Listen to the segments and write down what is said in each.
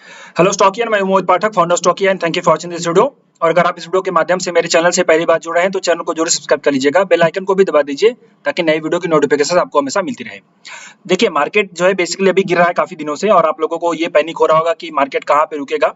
Hello Stockian, मैं Mohit Pathak, founder Stockian. Thank you for watching this video. और अगर आप इस वीडियो के माध्यम से मेरे चैनल से पहली बार जुड़ रहे हैं तो चैनल को जरूर सब्सक्राइब कर लीजिएगा, बेल आइकन को भी दबा दीजिए ताकि नई वीडियो की नोटिफिकेशन आपको हमेशा मिलती रहे। देखिए, मार्केट जो है बेसिकली अभी गिर रहा है काफी दिनों से और आप लोगों को ये पैनिक हो रहा होगा कि मार्केट कहाँ पे रुकेगा।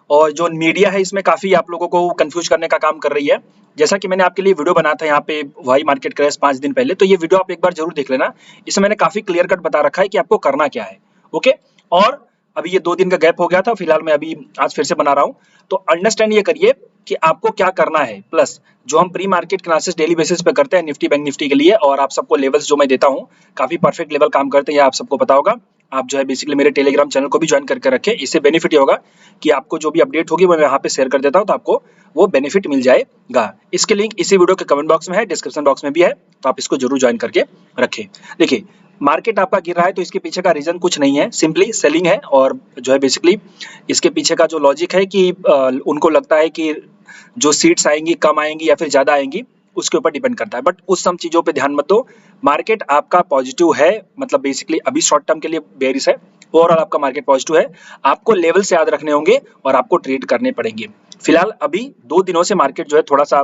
और जो मीडिया है इसमें काफी आप लोगों को कंफ्यूज करने का काम कर रही है। जैसा कि मैंने आपके लिए वीडियो बनाया था यहाँ पे वाई मार्केट क्रैश 5 दिन पहले, तो ये वीडियो आप एक बार जरूर देख लेना। इसमें मैंने काफी क्लियर कट बता रखा है कि आपको करना क्या है। ओके। और अभी ये 2 दिन का गैप हो गया था, फिलहाल मैं अभी आज फिर से बना रहा हूँ। तो अंडरस्टैंड ये करिए कि आपको क्या करना है, प्लस जो हम pre market classes daily basis पे करते हैं निफ्टी बैंक निफ्टी के लिए, और आप सबको लेवल्स जो मैं देता हूँ काफी परफेक्ट लेवल काम करते हैं, ये आप सबको पता होगा। आप जो है बेसिकली मेरे टेलीग्राम चैनल को भी ज्वाइन करके रखें। इससे बेनिफिट ये होगा कि आपको जो भी अपडेट होगी वो मैं यहाँ पे शेयर कर देता हूँ, तो आपको वो बेनिफिट मिल जाएगा। इसके लिंक इसी वीडियो के कमेंट बॉक्स में है, डिस्क्रिप्शन बॉक्स में भी है, तो आप इसको जरूर ज्वाइन करके रखें। देखिए, मार्केट आपका गिर रहा है तो इसके पीछे का रीजन कुछ नहीं है, सिंपली सेलिंग है। और जो है बेसिकली इसके पीछे का जो लॉजिक है कि उनको लगता है कि जो सीट्स आएंगी कम आएंगी या फिर ज्यादा आएंगी, उसके ऊपर डिपेंड करता है। बट उस सब चीजों पे ध्यान मत दो। मार्केट आपका पॉजिटिव है, मतलब बेसिकली अभी शॉर्ट टर्म के लिए बेयरिश है। ओवरऑल आपका मार्केट पॉजिटिव है। आपको लेवल्स याद रखने होंगे और आपको ट्रेड करने पड़ेंगे। फिलहाल अभी 2 दिनों से मार्केट जो है थोड़ा सा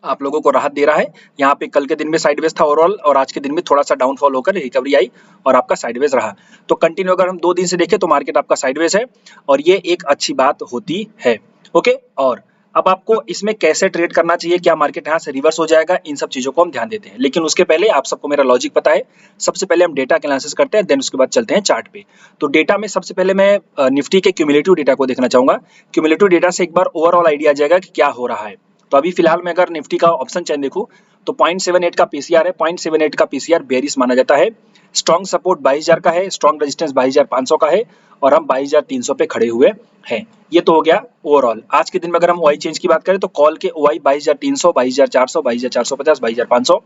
आप लोगों को राहत दे रहा है। यहाँ पे कल के दिन में साइडवेज था ओवरऑल, और आज के दिन में थोड़ा सा डाउनफॉल होकर रिकवरी आई और आपका साइडवेज रहा। तो कंटिन्यू अगर हम 2 दिन से देखें तो मार्केट आपका साइडवेज है, और ये एक अच्छी बात होती है। ओके। और अब आपको इसमें कैसे ट्रेड करना चाहिए, क्या मार्केट यहाँ से रिवर्स हो जाएगा, इन सब चीजों को हम ध्यान देते हैं। लेकिन उसके पहले आप सबको मेरा लॉजिक पता है। सबसे पहले हम डेटा के एनालिसिस करते हैं, देन उसके बाद चलते हैं चार्ट पे। तो डेटा में सबसे पहले मैं निफ्टी के क्यूमुलेटिव डेटा को देखना चाहूंगा। क्यूमुलेटिव डेटा से एक बार ओवरऑल आइडिया आ जाएगा कि क्या हो रहा है। तो अभी फिलहाल मैं अगर निफ्टी का ऑप्शन चेन देखूं तो 0.78 का पीसीआर है। 0.78 का पीसीआर बेरिश माना जाता है। स्ट्रॉन्ग सपोर्ट 22,000 का है, स्ट्रॉन्ग रेजिस्टेंस 22,500 का है, और हम 22,300 पे खड़े हुए हैं। ये तो हो गया ओवरऑल। आज के दिन में अगर हम ओआई चेंज की बात करें तो कॉल के ओआई 22,300, 22,400, 22,450, 22,500,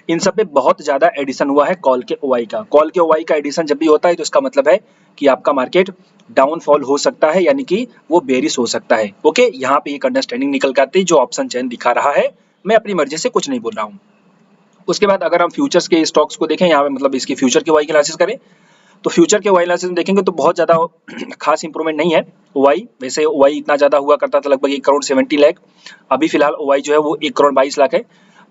इन सब पे बहुत ज्यादा एडिशन हुआ है कॉल के ओआई का। कॉल के ओआई का एडिशन जब भी होता है तो इसका मतलब है कि आपका मार्केट डाउनफॉल हो सकता है, यानी कि वो बेरिश हो सकता है। ओके, यहाँ पे एक अंडरस्टैंडिंग निकल के आती है जो ऑप्शन चेन दिखा रहा है। मैं अपनी मर्जी से कुछ नहीं बोल रहा हूँ। उसके बाद अगर हम फ्यूचर्स के स्टॉक्स को देखें, यहाँ पे मतलब इसकी फ्यूचर के वाई की एनालिसिस करें तो फ्यूचर के वाई एनालिसिस में देखेंगे तो बहुत ज्यादा खास इंप्रूवमेंट नहीं है। ओवाई वैसे ओवाई इतना ज्यादा हुआ करता था लगभग 1,70,00,000। अभी फिलहाल ओवाई जो है वो 1,22,00,000 है।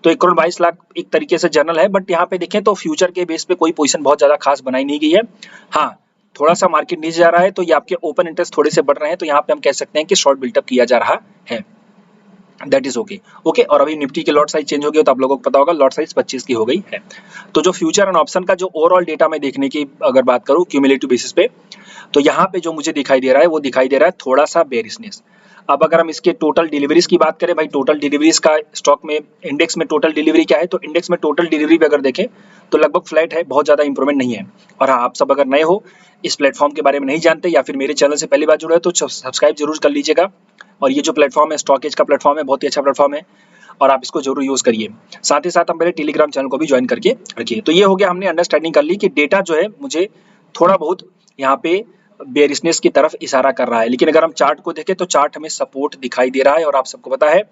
तो 1,22,00,000 एक तरीके से जनरल है, बट यहाँ पे देखें तो फ्यूचर के बेस पे कोई पोजीशन बहुत ज्यादा खास बनाई नहीं गई है। हाँ, थोड़ा सा मार्केट नीचे जा रहा है तो ये आपके ओपन इंटरेस्ट थोड़े से बढ़ रहे हैं, तो यहाँ पे हम कह सकते हैं कि शॉर्ट बिल्टअप किया जा रहा है। That is okay. ओके, और अभी निफ्टी के लॉट साइज चेंज हो गया तो आप लोगों को पता होगा लॉट साइज 25 की हो गई है। तो जो फ्यूचर एंड ऑप्शन का जो ओवरऑल डेटा मैं देखने की अगर बात करूं क्यूमुलेटिव बेसिस पे, तो यहाँ पे जो मुझे दिखाई दे रहा है वो दिखाई दे रहा है थोड़ा सा बेरिशनेस। अब अगर हम इसके टोटल डिलीवरीज की बात करें, भाई टोटल डिलीवरीज का स्टॉक में इंडेक्स में टोटल डिलीवरी क्या है, तो इंडेक्स में टोटल डिलीवरी भी अगर देखें तो लगभग फ्लैट है, बहुत ज्यादा इंप्रूवमेंट नहीं है। और हाँ, आप सब अगर नए हो, इस प्लेटफॉर्म के बारे में नहीं जानते या फिर मेरे चैनल से पहली बार जुड़े हो तो सब्सक्राइब जरूर कर लीजिएगा। और ये जो प्लेटफॉर्म है स्टॉक एज का प्लेटफॉर्म है, बहुत ही अच्छा प्लेटफॉर्म है और आप इसको जरूर यूज करिए। साथ ही साथ हम मेरे टेलीग्राम चैनल को भी ज्वाइन करके रखिए। तो ये हो गया, हमने अंडरस्टैंडिंग कर ली कि डेटा जो है मुझे थोड़ा बहुत यहाँ पे बेरिशनेस की तरफ इशारा कर रहा है। लेकिन अगर हम चार्ट को देखें तो चार्ट हमें सपोर्ट दिखाई दे रहा है, और आप सबको पता है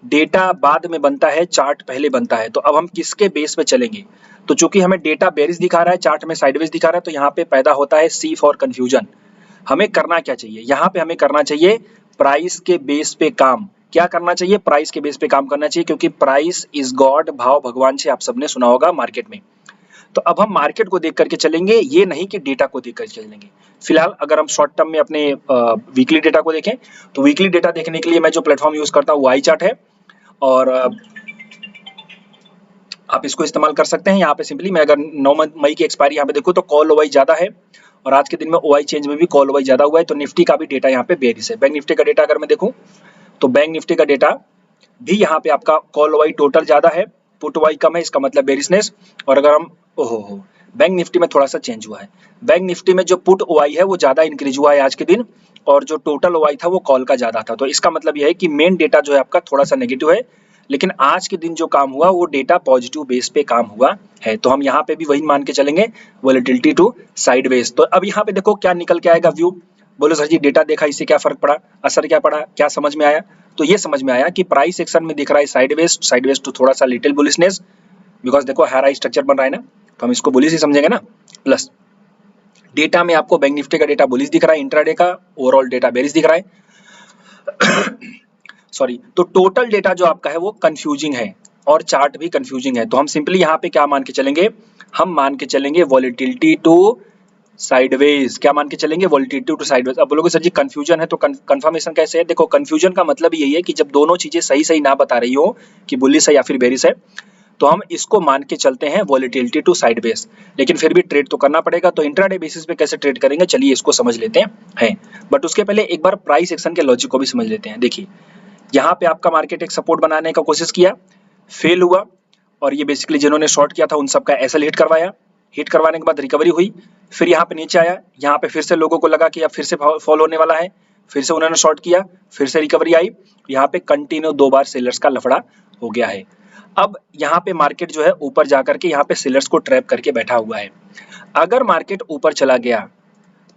डेटा बाद में बनता है, चार्ट पहले बनता है। तो अब हम किसके बेस पे चलेंगे? तो चूंकि हमें डेटा बेरिश दिखा रहा है, चार्ट में साइडवेज दिखा रहा है, तो यहाँ पे पैदा होता है सी फॉर कंफ्यूजन। हमें करना क्या चाहिए? यहाँ पे हमें करना चाहिए प्राइस के बेस पे काम। क्या करना चाहिए? प्राइस के बेस पे काम करना चाहिए, क्योंकि प्राइस इज गॉड, भाव भगवान से आप सबने सुना होगा मार्केट में। तो अब हम मार्केट को देख करके चलेंगे, ये नहीं कि डेटा को देख करके चलेंगे। फिलहाल अगर हम शॉर्ट टर्म में अपने वीकली डेटा को देखें तो वीकली डेटा देखने के लिए मैं जो प्लेटफॉर्म यूज करता हूँ वो आई चार्ट है, और आप इसको इस्तेमाल कर सकते हैं। यहाँ पे सिंपली मैं अगर 9 मई की एक्सपायरी यहाँ पे देखूँ तो कॉल ओवाई ज्यादा है, और आज के दिन में ओवाई चेंज में भी कॉल ओवाई ज्यादा हुआ है। तो निफ्टी का भी डेटा यहाँ पे बेरिश है। बैंक निफ्टी का डेटा अगर मैं देखूँ तो बैंक निफ्टी का डेटा भी यहाँ पे आपका कॉल वाई टोटल ज्यादा है, पुट वाई कम है, इसका मतलब बेरिशनेस। और अगर हम ओहो बैंक निफ्टी में थोड़ा सा चेंज हुआ है। बैंक निफ्टी में जो पुट वाई है वो ज्यादा इंक्रीज हुआ है आज के दिन, और जो टोटल वाई था वो कॉल का ज्यादा था। तो इसका मतलब यह है कि मेन डेटा जो है आपका थोड़ा सा नेगेटिव है, लेकिन आज के दिन जो काम हुआ वो डेटा पॉजिटिव बेस पे काम हुआ है। तो हम यहाँ पे भी वही मान के चलेंगे, वोलेटिलिटी टू साइडवेज। तो अब यहाँ पे देखो क्या निकल के आएगा व्यू। बोलो सर जी डेटा देखा, इससे क्या फर्क पड़ा, असर क्या पड़ा, क्या समझ में आया? तो ये समझ में आया कि प्राइस सेक्शन में दिख रहा है साइडवेज टू थोड़ा सा लिटिल बुलिशनेस, बिकॉज देखो हाई स्ट्रक्चर बन रहा है ना, तो हम इसको बुलिश ही समझेंगे ना। प्लस डेटा में आपको बैंक निफ्टी का डेटा बुलिश दिख रहा है, इंट्राडे का ओवरऑल डेटा बेरिश दिख रहा है सॉरी। तो टोटल डेटा जो आपका है वो कंफ्यूजिंग है और चार्ट भी कंफ्यूजिंग है। तो हम सिंपली यहाँ पे क्या मान के चलेंगे, हम मान के चलेंगे वॉलेटिलिटी टू साइडवेज। क्या मान के चलेंगे, वॉलेटिलिटी टू साइडवेज। अब बोलोगे सर जी कंफ्यूजन है तो कंफर्मेशन कैसे है? देखो कंफ्यूजन का मतलब यही है कि जब दोनों चीजें सही सही ना बता रही हो कि बुलिश है या फिर बेरिश है, तो हम इसको मान के चलते हैं वॉलेटिलिटी टू साइडवेज। लेकिन फिर भी ट्रेड तो करना पड़ेगा, तो इंट्राडे बेसिस पे कैसे ट्रेड करेंगे, चलिए इसको समझ लेते हैं। बट उसके पहले एक बार प्राइस एक्शन के लॉजिक को भी समझ लेते हैं। देखिए यहाँ पे आपका मार्केट एक सपोर्ट बनाने का कोशिश किया, फेल हुआ, और ये बेसिकली जिन्होंने शॉर्ट किया था उन सबका एसएल हिट करवाया। हिट करवाने के बाद रिकवरी हुई, फिर यहाँ पे नीचे आया, यहाँ पे फिर से लोगों को लगा कि अब फिर से फॉल होने वाला है, फिर से उन्होंने शॉर्ट किया, फिर से रिकवरी आई, यहाँ पे कंटिन्यू 2 बार सेलर्स का लफड़ा हो गया है। अब यहाँ पे मार्केट जो है ऊपर जाकर के यहाँ पे सेलर्स को ट्रैप करके बैठा हुआ है। अगर मार्केट ऊपर चला गया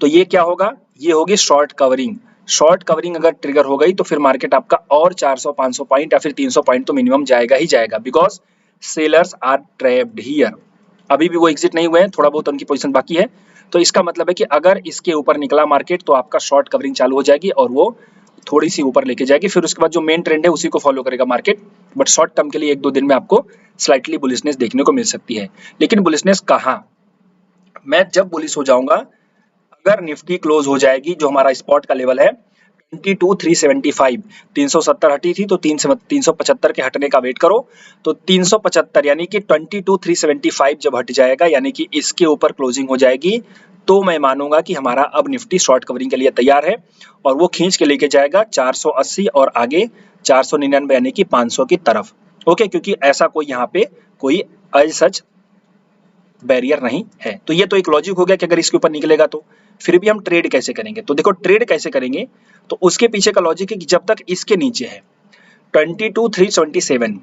तो ये क्या होगा, ये होगी शॉर्ट कवरिंग। शॉर्ट कवरिंग अगर ट्रिगर हो गई तो फिर मार्केट आपका और 400-500 पॉइंट या फिर 300 पॉइंट तो मिनिमम जाएगा ही जाएगा, because sellers are trapped here. अभी भी वो एग्जिट नहीं हुए हैं, थोड़ा बहुत उनकी पोजीशन बाकी है। तो इसका मतलब है कि अगर इसके ऊपर निकला मार्केट तो आपका शॉर्ट कवरिंग चालू हो जाएगी और वो थोड़ी सी ऊपर लेके जाएगी, फिर उसके बाद जो मेन ट्रेंड है उसी को फॉलो करेगा मार्केट। बट शॉर्ट टर्म के लिए 1-2 दिन में आपको स्लाइटली बुलिशनेस देखने को मिल सकती है। लेकिन बुलिशनेस कहाँ, मैं जब बुलिश हो जाऊंगा, अगर निफ्टी क्लोज हो जाएगी, जो हमारा स्पॉट का लेवल है 22,375, 370 हटी थी तो 375 के हटने का वेट करो। तो 375 यानी कि 22,375 जब हट जाएगा, यानी कि इसके ऊपर क्लोजिंग हो जाएगी, तो मैं मानूंगा कि हमारा अब निफ्टी शॉर्ट कवरिंग के लिए तैयार है और वो खींच के लेके जाएगा 480 और आगे 499 यानी कि 500 की तरफ। ओके, क्योंकि ऐसा कोई यहाँ पे कोई एज सच बैरियर नहीं है। तो ये तो एक लॉजिक हो गया कि अगर इसके ऊपर निकलेगा तो फिर भी हम ट्रेड कैसे करेंगे। तो देखो ट्रेड कैसे करेंगे, तो उसके पीछे का लॉजिक है कि जब तक इसके नीचे है 22,327,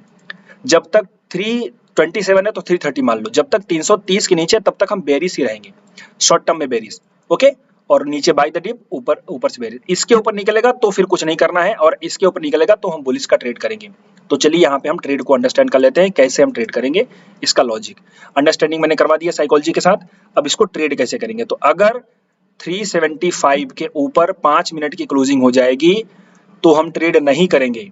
जब तक 327 है तो 330 मान लो, जब तक 330 के नीचे तब तक हम बेरिश ही रहेंगे, शॉर्ट टर्म में बेरिश। ओके, और नीचे बाय द डिप, ऊपर से बेरिश। इसके ऊपर निकलेगा तो फिर कुछ नहीं करना है, और इसके ऊपर निकलेगा तो हम बुलिश का ट्रेड करेंगे। तो चलिए यहाँ पे हम ट्रेड को अंडरस्टैंड कर लेते हैं, कैसे हम ट्रेड करेंगे, इसका लॉजिक अंडरस्टैंडिंग मैंने करवा दिया साइकोलॉजी के साथ। अब इसको ट्रेड कैसे करेंगे, तो अगर 375 के ऊपर 5 मिनट की क्लोजिंग हो जाएगी तो हम ट्रेड नहीं करेंगे,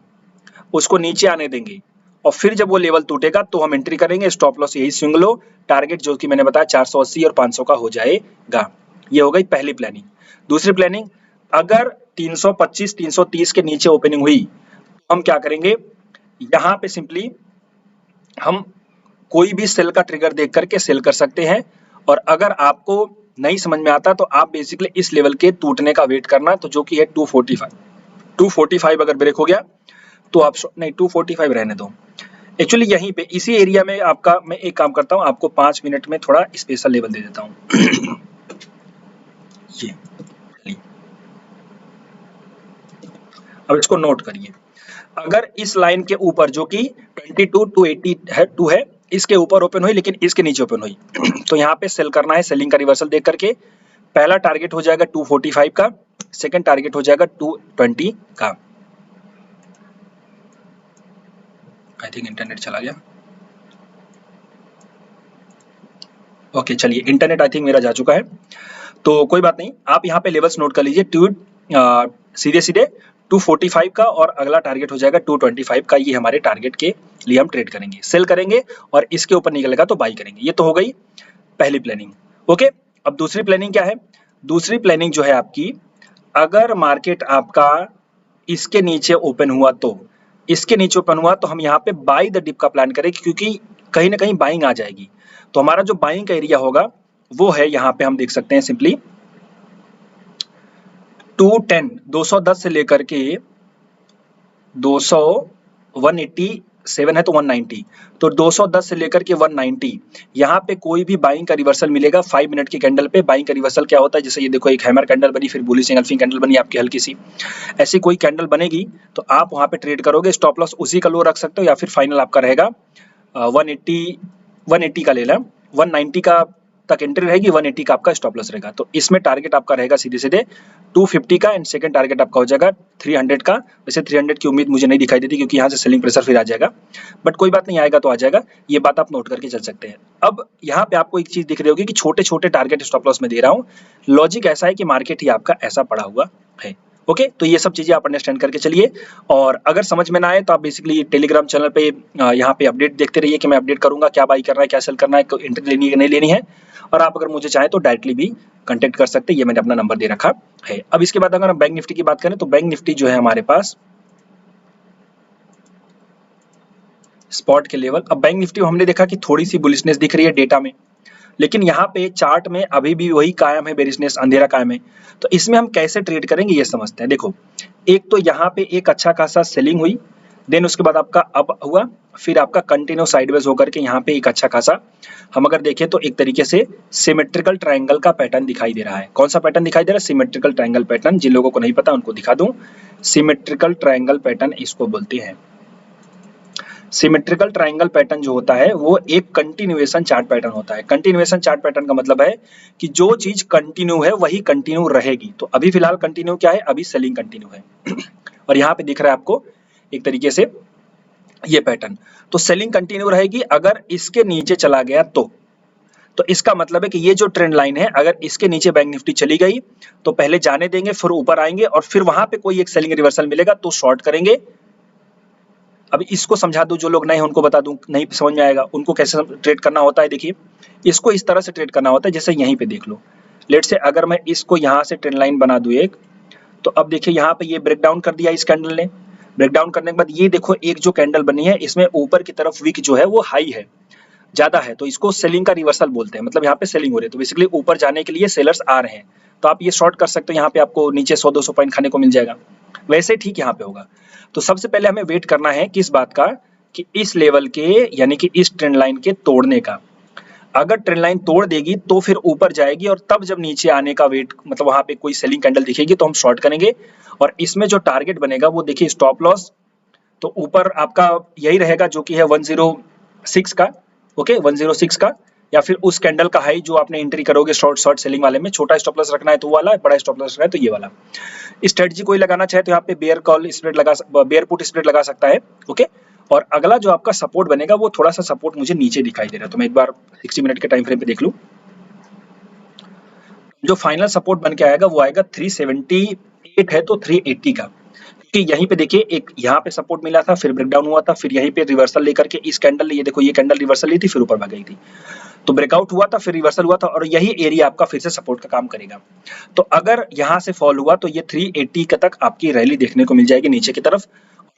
उसको नीचे आने देंगे, और फिर जब वो लेवल टूटेगा तो हम एंट्री करेंगे। स्टॉप लॉस यही स्विंग लो, टारगेट जो कि मैंने बताया 480 और 500 का हो जाएगा। ये हो गई पहली प्लानिंग। दूसरी प्लानिंग, अगर 325 330 के नीचे ओपनिंग हुई तो हम क्या करेंगे, यहाँ पे सिंपली हम कोई भी सेल का ट्रिगर देख करके सेल कर सकते हैं। और अगर आपको नहीं समझ में आता तो आप बेसिकली इस लेवल के टूटने का वेट करना, तो जो कि है 245 अगर ब्रेक हो गया तो आप नहीं 245 रहने दो, एक्चुअली यहीं पे इसी एरिया में आपका मैं एक काम करता हूं, आपको 5 मिनट में थोड़ा स्पेशल लेवल दे देता हूं ये, अब इसको नोट करिए। अगर इस लाइन के ऊपर जो कि 22,280 है 2 है, इसके ऊपर ओपन हुई लेकिन इसके नीचे ओपन हुई तो यहाँ पे सेल करना है, सेलिंग का रिवर्सल देख करके। पहला टारगेट हो जाएगा 245 का, सेकंड टारगेट हो जाएगा 220 का। आई थिंक इंटरनेट चला गया। ओके चलिए, इंटरनेट आई थिंक मेरा जा चुका है, तो कोई बात नहीं, आप यहाँ पे लेवल्स नोट कर लीजिए। सीधे सीधे 245 का और अगला टारगेट हो जाएगा 225 का। ये हमारे टारगेट के लिए हम ट्रेड करेंगे, सेल करेंगे और इसके ऊपर निकलेगा तो बाई करेंगे। ये तो हो गई पहली प्लानिंग। ओके, अब दूसरी प्लानिंग क्या है, दूसरी प्लानिंग जो है आपकी, अगर मार्केट आपका इसके नीचे ओपन हुआ तो इसके नीचे ओपन हुआ तो हम यहाँ पे बाई द डिप का प्लान करेंगे, क्योंकि कहीं ना कहीं बाइंग आ जाएगी। तो हमारा जो बाइंग का एरिया होगा वो है, यहाँ पे हम देख सकते हैं सिंपली 210 से लेकर के 187 है तो 190, तो 210 से लेकर के 190, यहाँ पे कोई भी बाइंग का रिवर्सल मिलेगा 5 मिनट के कैंडल पे। बाइंग का रिवर्सल क्या होता है, जैसे ये देखो एक हैमर कैंडल बनी, फिर बुलिश एंगल्फिंग कैंडल बनी आपकी हल्की सी, ऐसी कोई कैंडल बनेगी तो आप वहाँ पे ट्रेड करोगे। स्टॉप लॉस उसी का लो रख सकते हो या फिर फाइनल आपका रहेगा 180 का ले लें, 190 का तक एंट्री रहेगी, 180 का आपका स्टॉप लॉस रहेगा। तो इसमें टारगेट आपका रहेगा सीधे सीधे 250 का एंड सेकंड टारगेट आपका हो जाएगा 300 का। वैसे 300 की उम्मीद मुझे नहीं दिखाई देती क्योंकि यहाँ से सेलिंग प्रेशर फिर आ जाएगा, बट कोई बात नहीं, आएगा तो आ जाएगा, ये बात आप नोट करके चल सकते हैं। अब यहाँ पे आपको एक चीज दिख रही होगी कि छोटे छोटे टारगेट स्टॉप लॉस में दे रहा हूँ। लॉजिक ऐसा है कि मार्केट ही आपका ऐसा पड़ा हुआ है। ओके, तो ये सब चीजें आप अंडरस्टैंड करके चलिए। और अगर समझ में ना आए तो आप बेसिकली टेलीग्राम चैनल पे यहाँ पे अपडेट देखते रहिए कि मैं अपडेट करूंगा क्या बाई करना है, क्या सेल करना है, एंट्री लेनी है नहीं लेनी है। और आप अगर मुझे चाहें तो डायरेक्टली भी कांटेक्ट कर सकते हैं, ये मैंने अपना नंबर दे रखा है। अब इसके बाद अगर हम बैंक निफ्टी की बात करें तो बैंक निफ्टी जो है हमारे पास स्पॉट के लेवल, अब बैंक निफ्टी हमने देखा कि थोड़ी सी बुलिशनेस दिख रही है डेटा में, लेकिन यहाँ पे चार्ट में अभी भी वही कायम है, बेरिशनेस अंधेरा कायम है। तो इसमें हम कैसे ट्रेड करेंगे ये समझते हैं। देखो, एक तो यहाँ पे एक अच्छा खासा सेलिंग हुई, देन उसके बाद आपका अप हुआ, फिर आपका कंटिन्यू साइडवेज होकर के यहाँ पे एक अच्छा खासा, हम अगर देखें तो एक तरीके से सिमेट्रिकल ट्रायंगल का पैटर्न दिखाई दे रहा है। कौन सा पैटर्न दिखाई दे रहा है? Symmetrical triangle pattern. जिन लोगों को नहीं पता उनको दिखा दूं, सिमेट्रिकल ट्रायंगल पैटर्न इसको बोलते हैं। सिमेट्रिकल ट्रायंगल पैटर्न जो होता है वो एक कंटिन्यूएशन चार्ट पैटर्न होता है। कंटिन्यूएशन चार्ट पैटर्न का मतलब है कि जो चीज कंटिन्यू है वही कंटिन्यू रहेगी। तो अभी फिलहाल कंटिन्यू क्या है? अभी सेलिंग कंटिन्यू है और यहाँ पे दिख रहा है आपको एक तरीके से ये पैटर्न। तो सेलिंग कंटिन्यू रहेगी। अगर इसके नीचे चला गया तो इसका मतलब है कि ये जो ट्रेंड लाइन है, अगर इसके नीचे बैंक निफ्टी चली गई तो पहले जाने देंगे, फिर ऊपर आएंगे और फिर वहां पे कोई एक सेलिंग रिवर्सल मिलेगा तो शॉर्ट करेंगे। अब इसको समझा दूं, जो लोग नए हैं उनको बता दूं, नहीं समझ में आएगा उनको कैसे ट्रेड करना होता है। देखिए, इसको इस तरह से ट्रेड करना होता है जैसे यहीं पे देख लो। लेट से अगर मैं इसको यहाँ से ट्रेंड लाइन बना दूं एक, तो अब देखिए यहाँ पे ये ब्रेक डाउन कर दिया इस कैंडल ने। ब्रेक डाउन करने के बाद ये देखो एक जो कैंडल बनी है इसमें ऊपर की तरफ विक जो है वो हाई है, ज्यादा है, तो इसको सेलिंग का रिवर्सल बोलते हैं। मतलब यहाँ पे सेलिंग हो रही है, तो बेसिकली ऊपर जाने के लिए सेलर्स आ रहे हैं, तो आप ये शॉर्ट कर सकते हो। यहाँ पे आपको नीचे 100-200 पॉइंट खाने को मिल जाएगा। वैसे ठीक यहाँ पे होगा। तो सबसे पहले हमें वेट करना है किस बात का, कि इस लेवल के यानी कि इस ट्रेंड लाइन के तोड़ने का। अगर ट्रेंड लाइन तोड़ देगी तो फिर ऊपर जाएगी और तब जब नीचे आने का वेट, मतलब वहां पे कोई सेलिंग कैंडल दिखेगी तो हम शॉर्ट करेंगे। और इसमें जो टारगेट बनेगा वो देखिए स्टॉप लॉस, तो ऊपर आपका यही रहेगा जो कि है 106 का। ओके, 106 का, या फिर उस कैंडल का हाई जो आपने एंट्री करोगे शॉर्ट सेलिंग वाले में। छोटा स्टॉप लॉस रखना है तो वो वाला, बड़ा स्टॉप लॉस रखना है तो ये वाला। स्ट्रेटजी कोई लगाना चाहे तो यहाँ पे bear call spread bear put spread लगा सकता है। ओके, और अगला जो आपका सपोर्ट बनेगा वो थोड़ा सा सपोर्ट मुझे नीचे दिखाई दे रहा है, तो मैं एक बार 60 मिनट के टाइम फ्रेम पे देख लूं। जो फाइनल सपोर्ट बन के आएगा वो आएगा 378 है तो 380 का, क्योंकि यहीं पे देखिए एक यहाँ पे सपोर्ट मिला था, फिर ब्रेकडाउन हुआ था, फिर यहीं पे रिवर्सल लेकर के इस कैंडल, ये देखो ये कैंडल रिवर्सल ली थी, फिर ऊपर भाग गई थी, तो ब्रेकआउट हुआ था, फिर रिवर्सल हुआ था, और यही एरिया आपका फिर से सपोर्ट का काम करेगा। तो अगर यहाँ से फॉल हुआ तो ये 380 तक आपकी रैली देखने को मिल जाएगी नीचे की तरफ,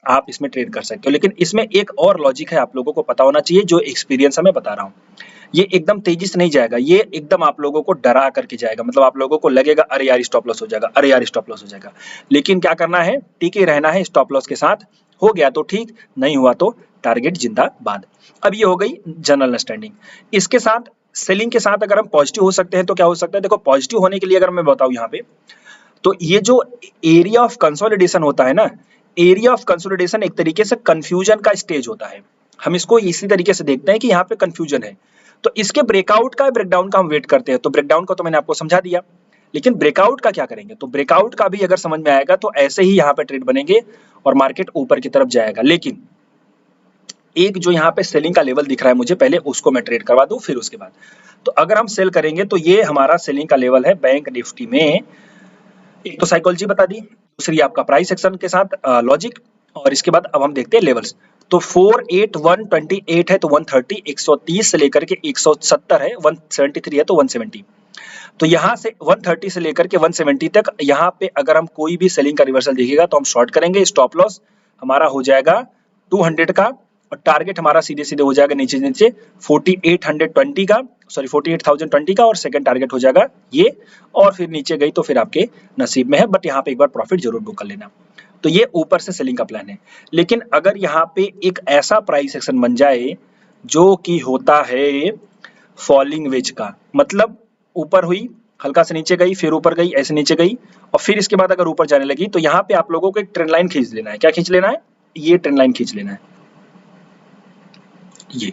आप इसमें ट्रेड कर सकते हो। लेकिन इसमें एक और लॉजिक है, आप लोगों को पता होना चाहिए, जो एक्सपीरियंस है मैं बता रहा हूँ। ये एकदम तेजी से नहीं जाएगा, ये एकदम आप लोगों को डरा करके जाएगा। मतलब आप लोगों को लगेगा अरे यार स्टॉप लॉस हो जाएगा, अरे यार स्टॉप लॉस हो जाएगा, लेकिन क्या करना है, टिके रहना है स्टॉप लॉस के साथ। हो गया तो ठीक, नहीं हुआ तो टारगेट जिंदाबाद। अब ये हो गई जनरल अंडरस्टैंडिंग। इसके साथ सेलिंग के साथ अगर हम पॉजिटिव हो सकते हैं तो क्या हो सकता है? देखो, पॉजिटिव होने के लिए अगर मैं बताऊं यहाँ पे, तो ये जो एरिया ऑफ कंसोलिडेशन होता है ना, एरिया ऑफ कंसोलिडेशन एक तरीके से कंफ्यूजन का स्टेज होता है। हम इसको इसी तरीके से देखते हैं कि यहाँ पे कंफ्यूजन है, तो इसके ब्रेकआउट का, ब्रेकडाउन का हम वेट करते हैं। तो ब्रेकडाउन का तो मैंने आपको समझा दिया, लेकिन ब्रेकआउट का क्या करेंगे? तो ब्रेकआउट का भी अगर समझ में आएगा तो ऐसे ही यहाँ पे ट्रेड बनेंगे और मार्केट ऊपर की तरफ जाएगा। लेकिन एक जो यहाँ पे सेलिंग का लेवल दिख रहा है मुझे, पहले उसको मैं ट्रेड करवा दूं, फिर उसके बाद। तो अगर हम सेल करेंगे तो ये हमारा सेलिंग का लेवल है बैंक निफ्टी में। एक तो साइकोलॉजी बता दी, दूसरी आपका प्राइस एक्शन के साथ लॉजिक, और इसके बाद अब हम देखते हैं लेवल्स। तो 48128 है तो 130, 130 से लेकर के 170 है, 173 है तो 170। तो यहाँ से 130 से लेकर के 170 तक यहाँ पे अगर हम कोई भी सेलिंग का रिवर्सल दिखेगा तो हम शॉर्ट करेंगे। स्टॉप लॉस हमारा हो जाएगा 200 का, और टारगेट हमारा सीधे सीधे हो जाएगा नीचे नीचे 4820 का, सॉरी 48,020 का, और सेकंड टारगेट हो जाएगा ये। और फिर नीचे गई तो फिर आपके नसीब में है, बट यहाँ पे एक बार प्रॉफिट जरूर बुक कर लेना। तो ये ऊपर से सेलिंग का प्लान है। लेकिन अगर यहाँ पे एक ऐसा प्राइस एक्शन बन जाए जो कि होता है फॉलिंग वेज का, मतलब ऊपर हुई, हल्का से नीचे गई, फिर ऊपर गई, ऐसे नीचे गई, और फिर इसके बाद अगर ऊपर जाने लगी, तो यहाँ पे आप लोगों को एक ट्रेंड लाइन खींच लेना है। क्या खींच लेना है? ये ट्रेंड लाइन खींच लेना है ये।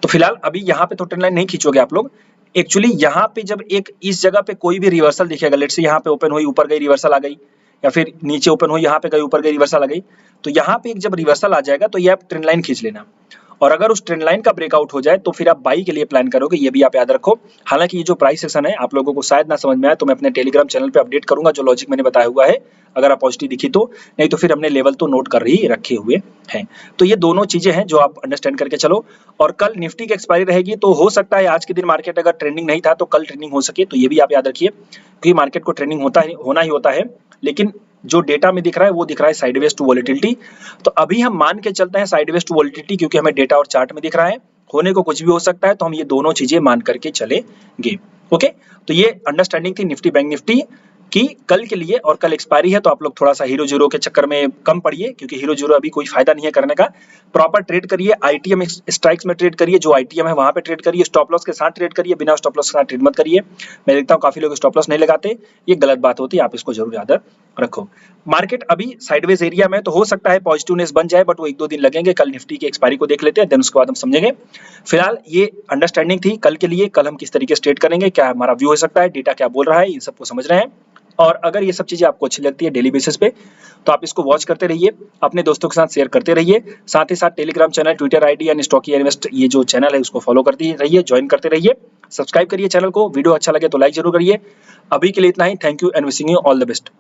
तो फिलहाल अभी यहाँ पे तो ट्रेंड लाइन नहीं खींचोगे आप लोग, एक्चुअली यहाँ पे जब एक इस जगह पे कोई भी रिवर्सल दिखेगा, लेट्स से यहाँ पे ओपन हुई ऊपर गई रिवर्सल आ गई, या फिर नीचे ओपन हुई यहाँ पे गई ऊपर गई रिवर्सल आ गई, तो यहाँ पे एक जब रिवर्सल आ जाएगा तो ये आप ट्रेंड लाइन खींच लेना, और अगर उस ट्रेंड लाइन का ब्रेकआउट हो जाए तो फिर आप बाई के लिए प्लान करोगे, ये भी आप याद रखो। हालांकि ये जो प्राइस सेक्शन है आप लोगों को शायद ना समझ में आए, तो मैं अपने टेलीग्राम चैनल पे अपडेट करूंगा जो लॉजिक मैंने बताया हुआ है, अगर आप पॉजिटिव दिखी तो, नहीं तो फिर हमने लेवल तो नोट कर ही रखे हुए हैं। तो ये दोनों चीजें हैं जो आप अंडरस्टैंड करके चलो। और कल निफ्टी की एक्सपायरी रहेगी, तो हो सकता है आज के दिन मार्केट अगर ट्रेंडिंग नहीं था तो कल ट्रेंडिंग हो सके, तो ये भी आप याद रखिए, क्योंकि मार्केट को ट्रेंडिंग होना ही होता है, लेकिन जो डेटा में दिख रहा है वो दिख रहा है साइडवेज टू वॉलेटिलिटी। तो अभी हम मान के चलते हैं साइडवेज टू वॉलेटिलिटी, क्योंकि हमें डेटा और चार्ट में दिख रहा है, होने को कुछ भी हो सकता है, तो हम ये दोनों चीजें मान करके चलेंगे। ओके, तो ये अंडरस्टैंडिंग थी निफ्टी बैंक निफ्टी की कल के लिए। और कल एक्सपायरी है तो आप लोग थोड़ा सा हीरो जीरो के चक्कर में कम पड़िए, क्योंकि हीरो जीरो अभी कोई फायदा नहीं है करने का। प्रॉपर ट्रेड करिए, आईटीएम स्ट्राइक्स में ट्रेड करिए, जो आईटीएम है वहां पे ट्रेड करिए, स्टॉप लॉस के साथ ट्रेड करिए, बिना स्टॉप लॉस के साथ ट्रेड मत करिए। मैं देखता हूँ काफी लोग स्टॉप लॉस नहीं लगाते, ये गलत बात होती है, आप इसको जरूर याद रखो। मार्केट अभी साइडवेज एरिया में, तो हो सकता है पॉजिटिवनेस बन जाए, बट वो 1-2 दिन लगेंगे। कल निफ्टी की एक्सपायरी को देख लेते हैं, देन उसके बाद हम समझेंगे। फिलहाल ये अंडरस्टैंडिंग थी कल के लिए, कल हम किस तरीके से ट्रेड करेंगे, क्या हमारा व्यू हो सकता है, डेटा क्या बोल रहा है, इन सबको समझ रहे हैं। और अगर ये सब चीजें आपको अच्छी लगती है डेली बेसिस पे, तो आप इसको वॉच करते रहिए, अपने दोस्तों के साथ शेयर करते रहिए, साथ ही साथ टेलीग्राम चैनल, ट्विटर आईडी यानी स्टॉकी इन्वेस्ट ये जो चैनल है उसको फॉलो करते रहिए, ज्वाइन करते रहिए, सब्सक्राइब करिए चैनल को। वीडियो अच्छा लगे तो लाइक जरूर करिए। अभी के लिए इतना ही, thank you and wishing you all the best.